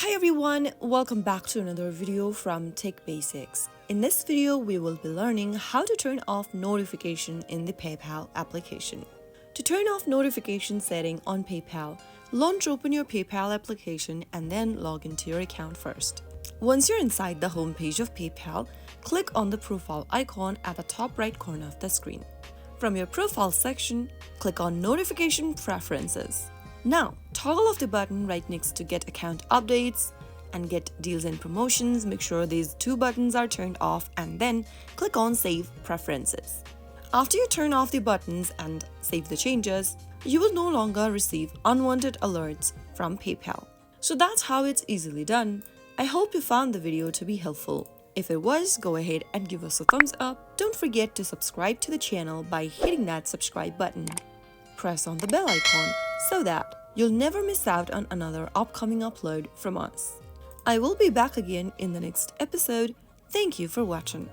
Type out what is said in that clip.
Hi everyone, welcome back to another video from Tech Basics. In this video, we will be learning how to turn off notification in the PayPal application. To turn off notification setting on PayPal, open your PayPal application and then log into your account first. Once you're inside the home page of PayPal, click on the profile icon at the top right corner of the screen. From your profile section, click on Notification Preferences. Now, toggle off the button right next to Get Account Updates and Get Deals and Promotions. Make sure these two buttons are turned off and then click on Save Preferences. After you turn off the buttons and save the changes, you will no longer receive unwanted alerts from PayPal. So that's how it's easily done. I hope you found the video to be helpful. If it was, go ahead and give us a thumbs up. Don't forget to subscribe to the channel by hitting that subscribe button. Press on the bell icon so that you'll never miss out on another upcoming upload from us. I will be back again in the next episode. Thank you for watching.